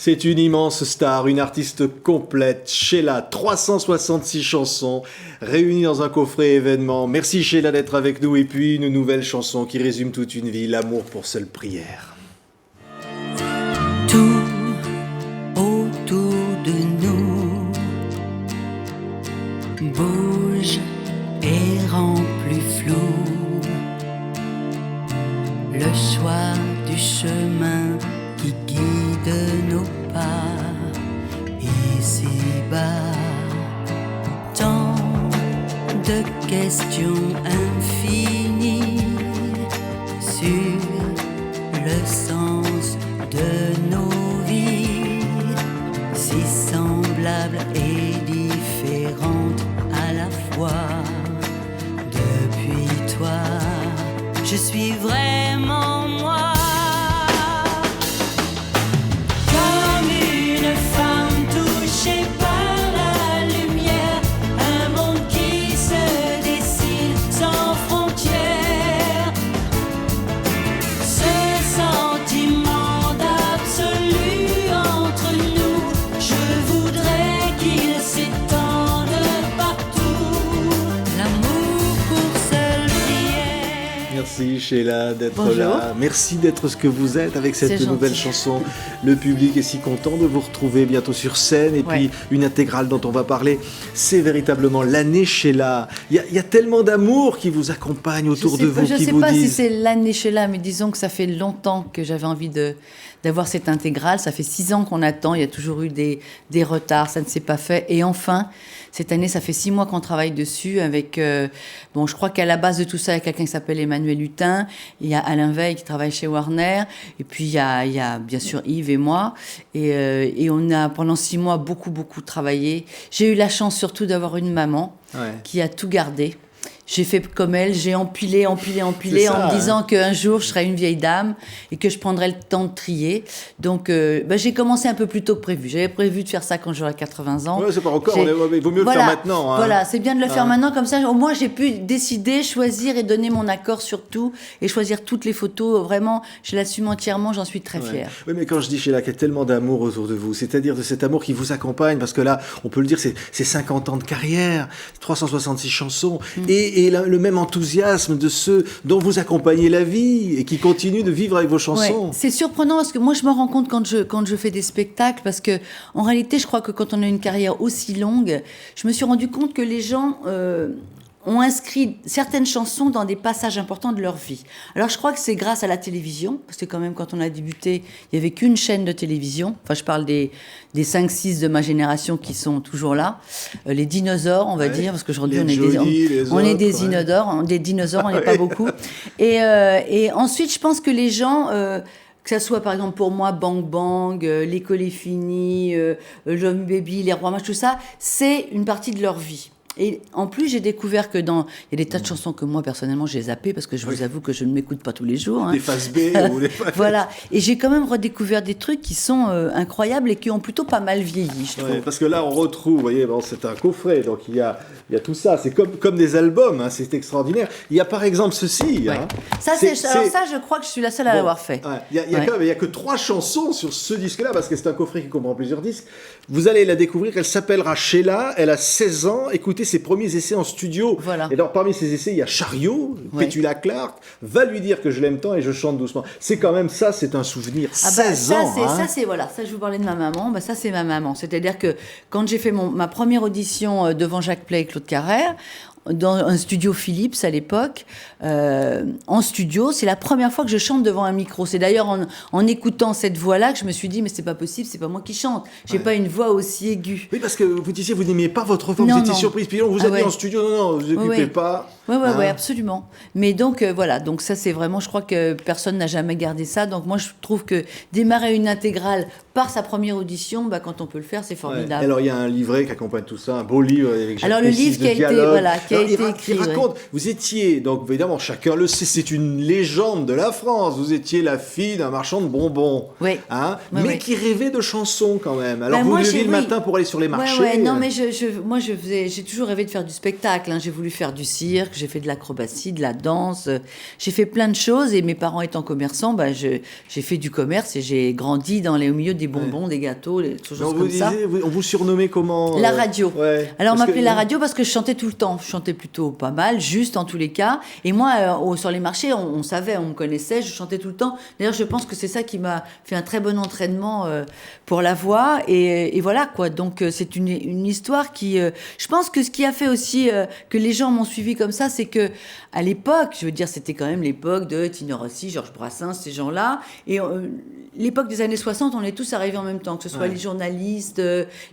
C'est une immense star, une artiste complète. Sheila, 366 chansons réunies dans un coffret événement. Merci Sheila d'être avec nous. Et puis une nouvelle chanson qui résume toute une vie, l'amour pour seule prière. Tout autour de nous bouge et rend plus flou le choix du chemin qui guide nos pas ici-bas. Tant de questions infinies sur le sens de nos vies, si semblables et différentes à la fois. Depuis toi, je suis vraiment moi. Comme une femme touchée par la lumière, un monde qui se dessine sans frontières. Ce sentiment d'absolu entre nous, je voudrais qu'il s'étende partout. L'amour pour seule prière. Merci Sheila d'être Bonjour. là. Merci d'être ce que vous êtes avec cette C'est nouvelle gentil. chanson. Le public est si content de vous retrouver bientôt sur scène. Et puis une intégrale dont on va parler, c'est véritablement l'année Sheila. Il y a tellement d'amour qui vous accompagne autour de vous, Je qui sais vous pas si disent... c'est l'année Sheila, mais disons que ça fait longtemps que j'avais envie d'avoir cette intégrale. Ça fait 6 ans qu'on attend. Il y a toujours eu des retards. Ça ne s'est pas fait. Et enfin, cette année, ça fait 6 mois qu'on travaille dessus avec... bon, je crois qu'à la base de tout ça, il y a quelqu'un qui s'appelle Emmanuel Hutin. Il y a Alain Veil qui travaille chez Warner. Et puis, il y a bien sûr Yves et moi. Et on a, pendant 6 mois, beaucoup travaillé. J'ai eu la chance surtout d'avoir une maman qui a tout gardé. J'ai fait comme elle, j'ai empilé C'est en ça, me disant qu'un jour je serai une vieille dame et que je prendrai le temps de trier. Donc j'ai commencé un peu plus tôt que prévu. J'avais prévu de faire ça quand j'aurai 80 ans. Ouais, c'est pas encore, il vaut mieux le faire maintenant. Hein. Voilà, c'est bien de le faire maintenant, comme ça au moins j'ai pu décider, choisir et donner mon accord sur tout et choisir toutes les photos. Vraiment, je l'assume entièrement, j'en suis très fière. Oui, mais quand je dis Sheila qu'il y a tellement d'amour autour de vous, c'est-à-dire de cet amour qui vous accompagne, parce que là, on peut le dire, c'est 50 ans de carrière, 366 chansons, et le même enthousiasme de ceux dont vous accompagnez la vie et qui continuent de vivre avec vos chansons. Ouais, c'est surprenant parce que moi je me rends compte quand je fais des spectacles, parce que en réalité je crois que quand on a une carrière aussi longue, je me suis rendu compte que les gens ont inscrit certaines chansons dans des passages importants de leur vie. Alors je crois que c'est grâce à la télévision, parce que quand même quand on a débuté, il n'y avait qu'une chaîne de télévision. Enfin je parle des 5-6 de ma génération qui sont toujours là. Les dinosaures, on va dire, parce qu'aujourd'hui on est des dinosaures, on n'est pas beaucoup. Et ensuite je pense que les gens... que ça soit par exemple pour moi Bang Bang, L'école est finie, L'homme baby, Les rois mages, tout ça, c'est une partie de leur vie. Et en plus, j'ai découvert que il y a des tas de chansons que moi, personnellement, j'ai zappées parce que je vous avoue que je ne m'écoute pas tous les jours. Des faces B ou des faces... Voilà. Et j'ai quand même redécouvert des trucs qui sont incroyables et qui ont plutôt pas mal vieilli, je trouve. Ouais, parce que là, on retrouve, vous voyez, bon, c'est un coffret, donc il y a tout ça. C'est comme des albums, hein, c'est extraordinaire. Il y a par exemple ceci. Ouais. Hein. Ça, ça, je crois que je suis la seule à l'avoir fait. Ouais. Il y a que 3 chansons sur ce disque-là, parce que c'est un coffret qui comprend plusieurs disques. Vous allez la découvrir, elle s'appellera Sheila, elle a 16 ans. Écoutez ses premiers essais en studio. Voilà. Et alors, parmi ces essais, il y a Chariot, Petula Clark, Va lui dire que je l'aime tant et je chante doucement. C'est quand même ça, c'est un souvenir. 16 ans. Ça, c'est voilà. Ça, je vous parlais de ma maman. Ça, c'est ma maman. C'est-à-dire que quand j'ai fait ma première audition devant Jacques Play et Claude Carrère, dans un studio Philips à l'époque, en studio, c'est la première fois que je chante devant un micro. C'est d'ailleurs en écoutant cette voix-là que je me suis dit, mais c'est pas possible, c'est pas moi qui chante. J'ai pas une voix aussi aiguë. Oui, parce que vous disiez, vous n'aimiez pas votre voix, vous étiez surprise. Puis on vous a dit en studio, non, vous occupez pas. Oui, absolument. Mais donc, voilà. Donc ça, c'est vraiment, je crois que personne n'a jamais gardé ça. Donc moi, je trouve que démarrer une intégrale par sa première audition, quand on peut le faire, c'est formidable. Ouais. Alors, il y a un livret qui accompagne tout ça, un beau livre avec Jacques Alors, le livre qui a été écrit. Il raconte, vous étiez, donc évidemment, chacun le sait, c'est une légende de la France. Vous étiez la fille d'un marchand de bonbons. Oui. Hein, oui, mais qui rêvait de chansons quand même. Alors, vous levez le matin pour aller sur les marchés. Non, mais j'ai toujours rêvé de faire du spectacle. Hein. J'ai voulu faire du cirque. que j'ai fait de l'acrobatie, de la danse. J'ai fait plein de choses et mes parents étant commerçants, j'ai fait du commerce et j'ai grandi au milieu des bonbons, des gâteaux, des choses On comme vous ça. on vous surnommait comment La radio. Ouais. Alors on Parce m'appelait que- la radio parce que je chantais tout le temps. Je chantais plutôt pas mal, juste en tous les cas. Et moi, sur les marchés, on savait, on me connaissait, je chantais tout le temps. D'ailleurs, je pense que c'est ça qui m'a fait un très bon entraînement pour la voix. Et voilà quoi. Donc c'est une histoire qui... je pense que ce qui a fait aussi que les gens m'ont suivi comme ça, c'est que à l'époque, je veux dire, c'était quand même l'époque de Tino Rossi, Georges Brassens, ces gens-là. Et l'époque des années 60, on est tous arrivés en même temps, que ce soit les journalistes,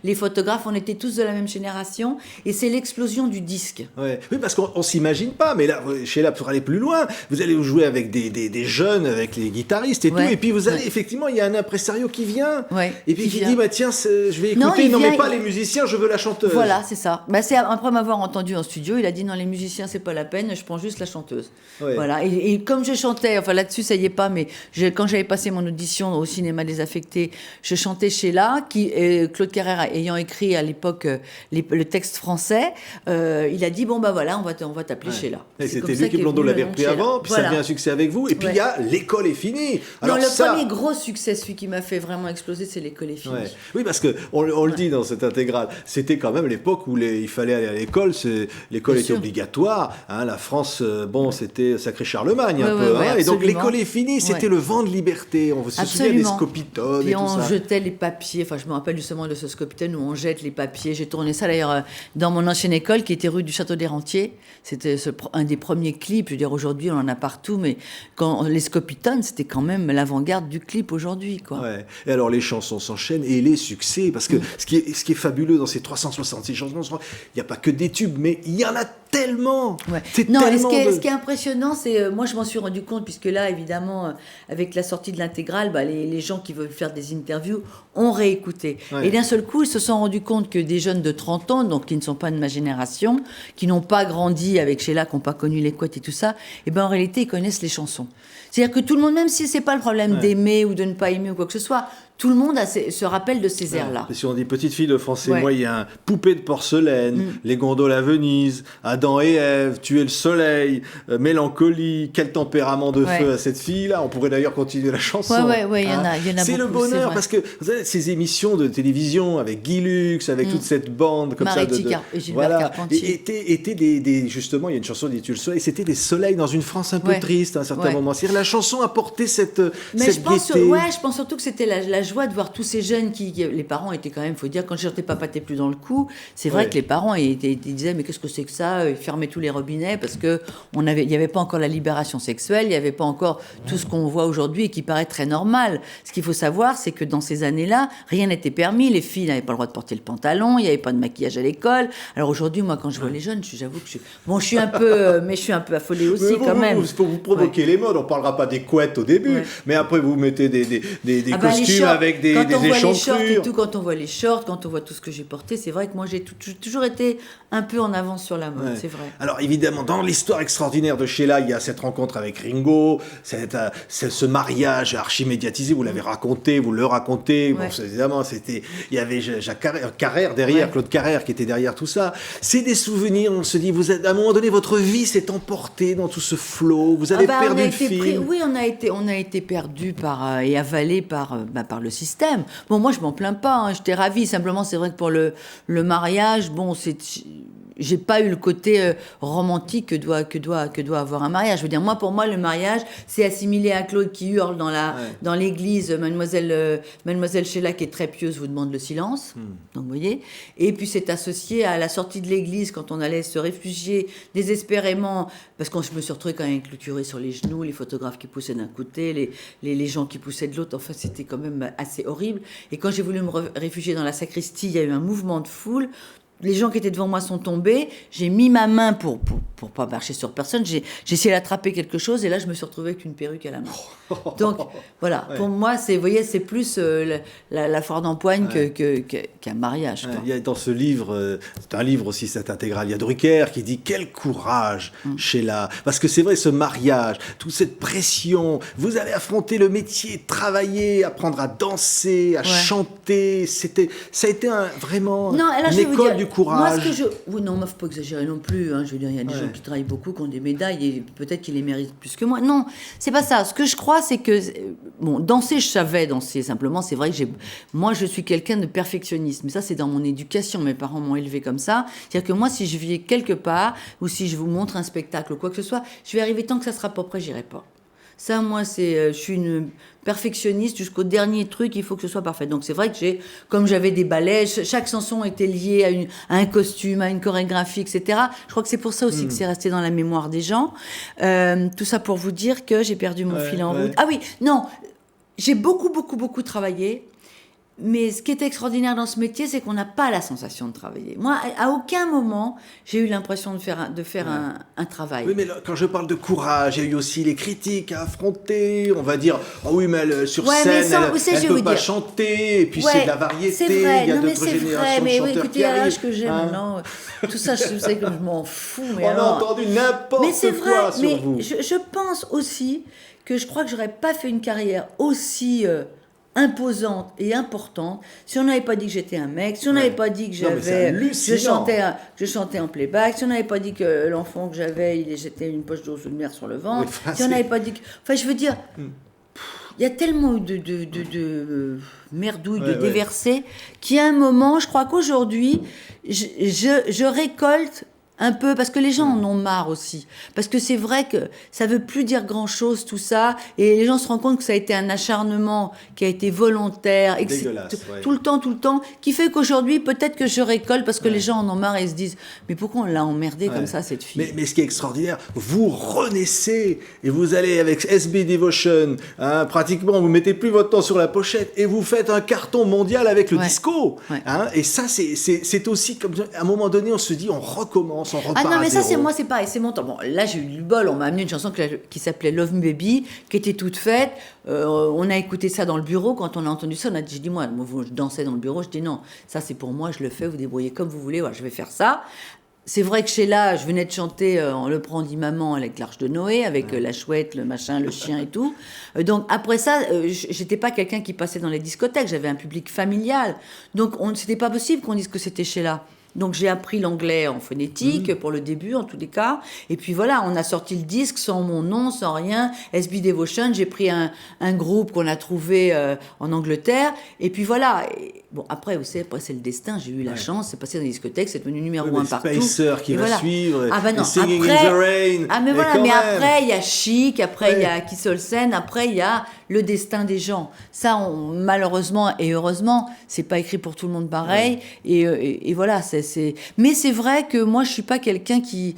les photographes, on était tous de la même génération. Et c'est l'explosion du disque. Ouais. Oui, parce qu'on s'imagine pas, mais là, Sheila, pour aller plus loin, vous allez jouer avec des jeunes, avec les guitaristes et tout, et puis vous allez, effectivement, il y a un impresario qui vient, et puis qui dit, bah tiens, je vais écouter, non mais pas les musiciens, je veux la chanteuse. Voilà, c'est ça. C'est après m'avoir entendu en studio, il a dit, non, les musiciens, c'est pas la peine, je prends juste la chanteuse. Ouais. Voilà, et comme je chantais, enfin là-dessus, ça y est pas, mais quand j'avais passé mon audition au cinéma désaffecté, je chantais Sheila, Claude Carrère ayant écrit à l'époque le texte français, il a dit, bon bah voilà, on va t'appeler Sheila. Et c'était lui qui Blondeau l'avait repris avant, puis ça devient un succès avec vous, et puis il y a L'école est finie. Alors non, le premier gros succès, celui qui m'a fait vraiment exploser, c'est L'école est finie. Ouais. Oui, parce que on le dit dans cette intégrale, c'était quand même l'époque où il fallait aller à l'école, l'école était obligatoire, hein, la France, c'était sacré Charlemagne un peu, hein, et donc L'école est finie, c'était le vent de liberté, on se souvient des scopitones et tout ça. Puis on jetait les papiers, enfin je me rappelle justement de ce scopitone où on jette les papiers, j'ai tourné ça d'ailleurs dans mon ancienne école qui était rue du Château des Rentiers, c'était un des premiers clips, je veux dire aujourd'hui on en a partout, mais quand les scopitones c'était quand même l'avant-garde du clip aujourd'hui, quoi. Ouais. Et alors les chansons s'enchaînent et les succès, parce que ce qui est fabuleux dans ces 366 chansons, il n'y a pas que des tubes, mais il y en a tellement. Ouais. C'est non, tellement ce qui est impressionnant, c'est moi je m'en suis rendu compte puisque là évidemment avec la sortie de l'intégrale, les gens qui veulent faire des interviews ont réécouté. Ouais. Et d'un seul coup, ils se sont rendus compte que des jeunes de 30 ans, donc qui ne sont pas de ma génération, qui n'ont pas grandi avec Sheila, qui n'ont pas connu les couettes et tout ça, et ben en réalité ils connaissent les chansons. C'est-à-dire que tout le monde, même si c'est pas le problème d'aimer ou de ne pas aimer ou quoi que ce soit, tout le monde se rappelle de ces airs-là. Si on dit petite fille de français moyen, Poupée de porcelaine, Les gondoles à Venise, Adam et Ève, Tuer le soleil, Mélancolie, quel tempérament de feu à cette fille-là. On pourrait d'ailleurs continuer la chanson. Il y en a c'est beaucoup. Le bonheur parce que vous avez ces émissions de télévision avec Guy Lux, avec toute cette bande comme ça et Gilbert Carpentier. Étaient justement, il y a une chanson qui dit Tuer le soleil, c'était des soleils dans une France un peu triste à un certain moment. C'est-à-dire la chanson apportait cette gaieté. Je pense surtout que c'était la joie de voir tous ces jeunes les parents étaient quand même, faut dire, quand je chantais Papa t'es plus dans le coup, c'est vrai que les parents ils disaient mais qu'est-ce que c'est que ça, ils fermaient tous les robinets parce que il n'y avait pas encore la libération sexuelle, il n'y avait pas encore tout ce qu'on voit aujourd'hui et qui paraît très normal. Ce qu'il faut savoir, c'est que dans ces années-là, rien n'était permis, les filles n'avaient pas le droit de porter le pantalon, il n'y avait pas de maquillage à l'école. Alors aujourd'hui, moi quand je vois les jeunes, j'avoue que je suis un peu mais je suis un peu affolée aussi quand même. Vous provoquez les modes, on parlera pas des couettes au début, mais après vous mettez des costumes avec des échancrures. Quand on voit les shorts, quand on voit tout ce que j'ai porté, c'est vrai que moi j'ai toujours été un peu en avance sur la mode, c'est vrai. Alors évidemment, dans l'histoire extraordinaire de Sheila, il y a cette rencontre avec Ringo, ce mariage archi-médiatisé, vous l'avez raconté, vous le racontez, bon, évidemment, il y avait Jacques Carrère derrière, Claude Carrère qui était derrière tout ça. C'est des souvenirs, on se dit, à un moment donné, votre vie s'est emportée dans tout ce flot, vous avez perdu le fil. Oui, on a été perdu et avalé par le système. Bon, moi, je m'en plains pas, hein, j'étais ravie. Simplement, c'est vrai que pour le mariage, bon, j'ai pas eu le côté romantique que doit avoir un mariage. Je veux dire, pour moi, le mariage, c'est assimilé à Claude qui hurle dans l'église, Mademoiselle Sheila qui est très pieuse vous demande le silence. Donc, vous voyez. Et puis, c'est associé à la sortie de l'église quand on allait se réfugier désespérément, parce que je me suis retrouvée quand même clôturée sur les genoux, les photographes qui poussaient d'un côté, les gens qui poussaient de l'autre. Enfin, c'était quand même assez horrible. Et quand j'ai voulu me réfugier dans la sacristie, il y a eu un mouvement de foule. Les gens qui étaient devant moi sont tombés. J'ai mis ma main pour pas marcher sur personne. J'ai essayé d'attraper quelque chose et là, je me suis retrouvée avec une perruque à la main. Donc, voilà. Pour moi, c'est plus la foire d'empoigne qu'un mariage. Il y a dans ce livre, c'est un livre aussi, cette intégrale, il y a Drucker qui dit « Quel courage, Sheila !» Parce que c'est vrai, ce mariage, toute cette pression, vous avez affronté le métier, travailler, apprendre à danser, à chanter. Ça a été vraiment une école du courage. Oui, non, il ne faut pas exagérer non plus. Hein. Je veux dire, il y a des gens qui travaillent beaucoup, qui ont des médailles, et peut-être qu'ils les méritent plus que moi. Non, c'est pas ça. Ce que je crois, c'est que... Bon, danser, je savais danser. Simplement, c'est vrai que moi, je suis quelqu'un de perfectionniste. Mais ça, c'est dans mon éducation. Mes parents m'ont élevé comme ça. C'est-à-dire que moi, si je vis quelque part, ou si je vous montre un spectacle ou quoi que ce soit, je vais arriver tant que ça sera pas prêt, j'irai pas. Ça, moi, je suis une perfectionniste jusqu'au dernier truc, il faut que ce soit parfait. Donc c'est vrai que comme j'avais des ballets, chaque chanson était liée à un costume, à une chorégraphie, etc. Je crois que c'est pour ça aussi que c'est resté dans la mémoire des gens. Tout ça pour vous dire que j'ai perdu mon fil en route. Ah oui, non, j'ai beaucoup travaillé. Mais ce qui est extraordinaire dans ce métier, c'est qu'on n'a pas la sensation de travailler. Moi, à aucun moment, j'ai eu l'impression de faire un travail. Oui, mais là, quand je parle de courage, il y a eu aussi les critiques à affronter. On va dire, ah oui, mais sur scène, elle ne peut pas chanter. Et puis c'est de la variété. C'est vrai, il y a non, mais d'autres c'est générations vrai. de Mais chanteurs écoutez, qui à l'âge arrivent. que j'ai maintenant, tout ça, je sais que je m'en fous. Mais on a entendu n'importe mais c'est vrai, quoi sur mais vous. Je pense aussi que je crois que j'aurais pas fait une carrière aussi imposante et importante si on n'avait pas dit que j'étais un mec, si on n'avait pas dit que je chantais en playback, si on n'avait pas dit que l'enfant que j'avais, j'étais une poche d'eau de mer sur le ventre, si on n'avait pas dit que... Enfin, je veux dire, il y a tellement eu de merdouilles, de déversés, qu'à un moment, je crois qu'aujourd'hui, je récolte un peu, parce que les gens en ont marre aussi. Parce que c'est vrai que ça veut plus dire grand-chose, tout ça, et les gens se rendent compte que ça a été un acharnement qui a été volontaire, et que tout le temps, qui fait qu'aujourd'hui, peut-être que je récolte, parce que les gens en ont marre et se disent « Mais pourquoi on l'a emmerdée comme ça, cette fille ?» Mais ce qui est extraordinaire, vous renaissez, et vous allez avec SB Devotion, pratiquement, vous mettez plus votre temps sur la pochette, et vous faites un carton mondial avec le disco. Et ça, c'est aussi, comme à un moment donné, on se dit, on recommence. Ah non, mais ça, c'est moi, c'est pareil, c'est mon temps. Bon, là, j'ai eu du bol, on m'a amené une chanson qui s'appelait Love Me Baby, qui était toute faite. On a écouté ça dans le bureau. Quand on a entendu ça, j'ai dit, moi, je dansais dans le bureau, je dis non, ça c'est pour moi, je le fais, vous débrouillez comme vous voulez, voilà, je vais faire ça. C'est vrai que Sheila, je venais de chanter On le prend dit maman avec l'Arche de Noé, avec la chouette, le machin, le chien et tout. Donc après ça, j'étais pas quelqu'un qui passait dans les discothèques, j'avais un public familial. Donc c'était pas possible qu'on dise que c'était Sheila. Donc j'ai appris l'anglais en phonétique pour le début en tous les cas, et puis voilà, on a sorti le disque sans mon nom, sans rien, SB Devotion. J'ai pris un groupe qu'on a trouvé en Angleterre, et puis voilà. Bon, après, vous savez, après c'est le destin, j'ai eu la chance, c'est passé dans les discothèques, c'est devenu numéro 1 partout. Spacer qui va suivre, ah bah non, Singing après, in the Rain. Ah mais voilà, mais après il y a Chic, après il y a Kiss Olsen, après il y a le destin des gens. Ça, malheureusement et heureusement, c'est pas écrit pour tout le monde pareil, et voilà, mais c'est vrai que moi je suis pas quelqu'un qui...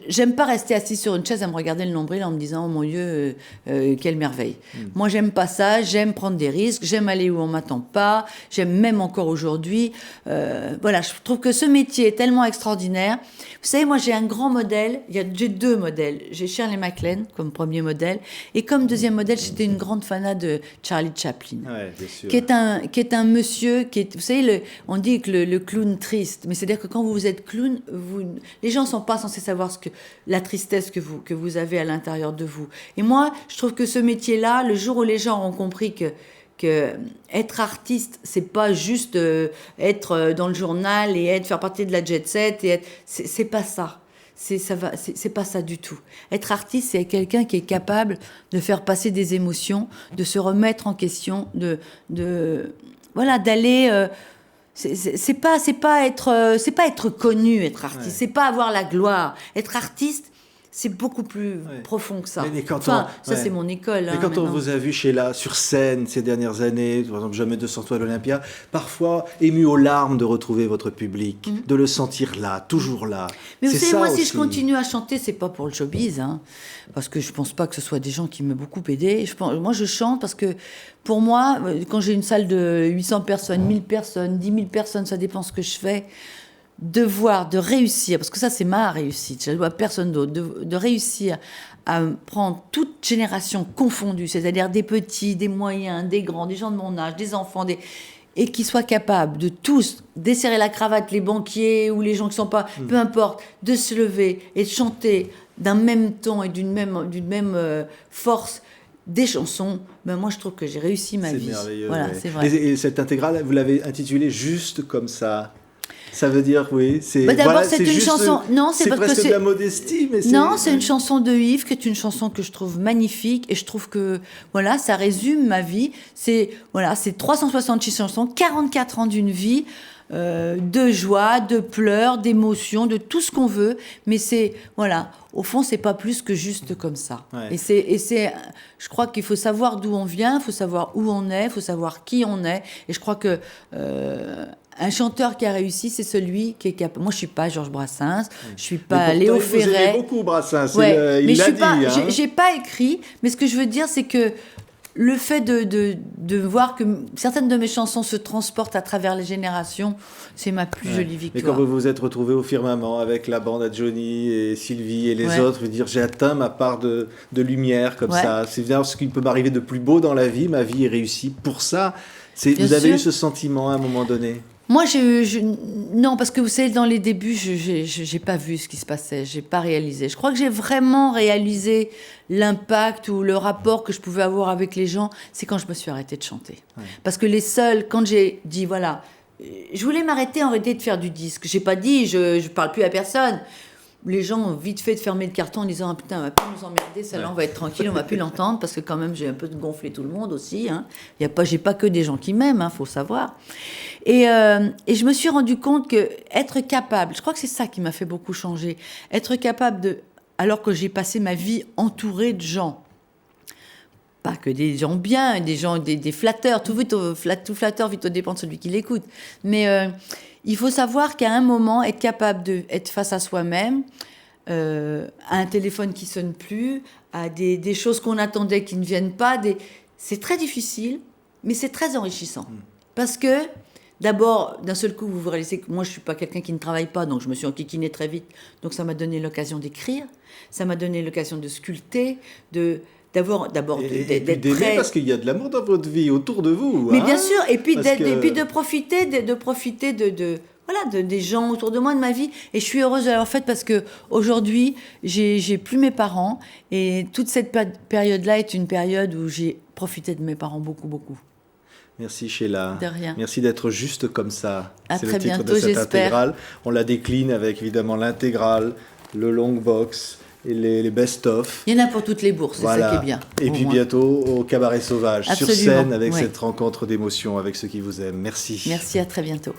J'aime pas rester assis sur une chaise à me regarder le nombril en me disant « Oh mon Dieu, quelle merveille !» Moi, j'aime pas ça, j'aime prendre des risques, j'aime aller où on m'attend pas, j'aime même encore aujourd'hui. Voilà, je trouve que ce métier est tellement extraordinaire. Vous savez, moi, j'ai un grand modèle, j'ai 2 modèles. J'ai Shirley MacLaine comme premier modèle, et comme deuxième modèle, j'étais une grande fanat de Charlie Chaplin, bien sûr. qui est un monsieur, vous savez, on dit que le clown triste, mais c'est-à-dire que quand vous êtes clown, les gens sont pas censés savoir la tristesse que vous avez à l'intérieur de vous. Et moi, je trouve que ce métier-là, le jour où les gens ont compris que être artiste, c'est pas juste être dans le journal et faire partie de la jet set, c'est pas ça. C'est pas ça du tout. Être artiste, c'est quelqu'un qui est capable de faire passer des émotions, de se remettre en question, voilà, d'aller... C'est pas être connu, être artiste, c'est pas avoir la gloire. Être artiste, c'est beaucoup plus profond que ça. C'est mon école. Mais quand on vous a vu sur scène ces dernières années, par exemple Jamais 200 fois à l'Olympia, parfois ému aux larmes de retrouver votre public, de le sentir là, toujours là. Mais vous savez, moi, si je continue à chanter, c'est pas pour le showbiz, parce que je pense pas que ce soit des gens qui m'ont beaucoup aidé. Moi, je chante parce que pour moi, quand j'ai une salle de 800 personnes, 1000 personnes, 10 000 personnes, ça dépend ce que je fais, de réussir, parce que ça c'est ma réussite, je ne dois à personne d'autre, de réussir à prendre toute génération confondue, c'est-à-dire des petits, des moyens, des grands, des gens de mon âge, des enfants, et qu'ils soient capables de tous desserrer la cravate, les banquiers ou les gens qui ne sont pas, peu importe, de se lever et de chanter d'un même ton et d'une même force des chansons. Ben moi je trouve que j'ai réussi ma vie. C'est merveilleux. Voilà, c'est vrai. Et cette intégrale, vous l'avez intitulée juste comme ça? Ça veut dire, oui, c'est... Bah, d'abord, voilà, c'est une juste, chanson... Non, c'est parce que presque de c'est... la modestie, mais c'est... Non, c'est une chanson de Yves, qui est une chanson que je trouve magnifique, et je trouve que, voilà, ça résume ma vie. C'est 366 chansons, 44 ans d'une vie, de joie, de pleurs, d'émotions, de tout ce qu'on veut, mais c'est, voilà, au fond, c'est pas plus que juste comme ça. Ouais. Je crois qu'il faut savoir d'où on vient, il faut savoir où on est, il faut savoir qui on est, et je crois que un chanteur qui a réussi, c'est celui qui est capable. Moi, je suis pas Georges Brassens, je suis pas Léo Ferré. Vous aimez beaucoup Brassens, Ouais, mais il je l'a suis dit. pas, Hein. j'ai pas écrit, mais ce que je veux dire, c'est que le fait de voir que certaines de mes chansons se transportent à travers les générations, c'est ma plus jolie Mais victoire. quand vous vous êtes retrouvé au firmament avec la bande à Johnny et Sylvie et les Ouais. autres, vous dire j'ai atteint ma part de lumière comme Ouais. ça. C'est évidemment ce qui peut m'arriver de plus beau dans la vie. Ma vie est réussie pour ça. Bien Vous avez sûr. eu ce sentiment à un moment donné? Moi, non, parce que vous savez, dans les débuts, j'ai pas vu ce qui se passait, j'ai pas réalisé. Je crois que j'ai vraiment réalisé l'impact ou le rapport que je pouvais avoir avec les gens, c'est quand je me suis arrêtée de chanter. Ouais. Parce que quand j'ai dit, voilà, je voulais m'arrêter en réalité de faire du disque. J'ai pas dit, je parle plus à personne. Les gens ont vite fait de fermer le carton en disant ah, putain, on va plus nous emmerder, celle-là, on va être tranquille, on va plus l'entendre, parce que quand même, j'ai un peu gonflé tout le monde aussi. Hein. J'ai pas que des gens qui m'aiment, faut savoir. Et je me suis rendu compte que être capable, je crois que c'est ça qui m'a fait beaucoup changer, être capable alors que j'ai passé ma vie entourée de gens, pas que des gens bien, des gens, des flatteurs, tout flatteur vite au dépend de celui qui l'écoute. Mais il faut savoir qu'à un moment, être capable d'être face à soi-même, à un téléphone qui sonne plus, à des choses qu'on attendait qui ne viennent pas, c'est très difficile, mais c'est très enrichissant. Parce que, d'abord, d'un seul coup, vous réalisez que moi, je ne suis pas quelqu'un qui ne travaille pas, donc je me suis enquiquinée très vite. Donc ça m'a donné l'occasion d'écrire, ça m'a donné l'occasion de sculpter, d'abord Et d'être d'aimer prêt. parce qu'il y a de l'amour dans votre vie autour de vous. Mais hein. bien sûr, et puis, Parce et puis de profiter des gens autour de moi, de ma vie. Et je suis heureuse de l'avoir faite parce que aujourd'hui, j'ai plus mes parents. Et toute cette période-là est une période où j'ai profité de mes parents beaucoup, beaucoup. Merci Sheila. De rien. Merci d'être juste comme ça. À C'est très le titre bientôt, de cette j'espère. intégrale. On la décline avec évidemment l'intégrale, le long box et les best-of. Il y en a pour toutes les bourses, c'est ça qui est bien. Et au puis moins. bientôt au Cabaret Sauvage, sur Absolument, scène avec ouais. cette rencontre d'émotions avec ceux qui vous aiment. Merci. Merci, à très bientôt.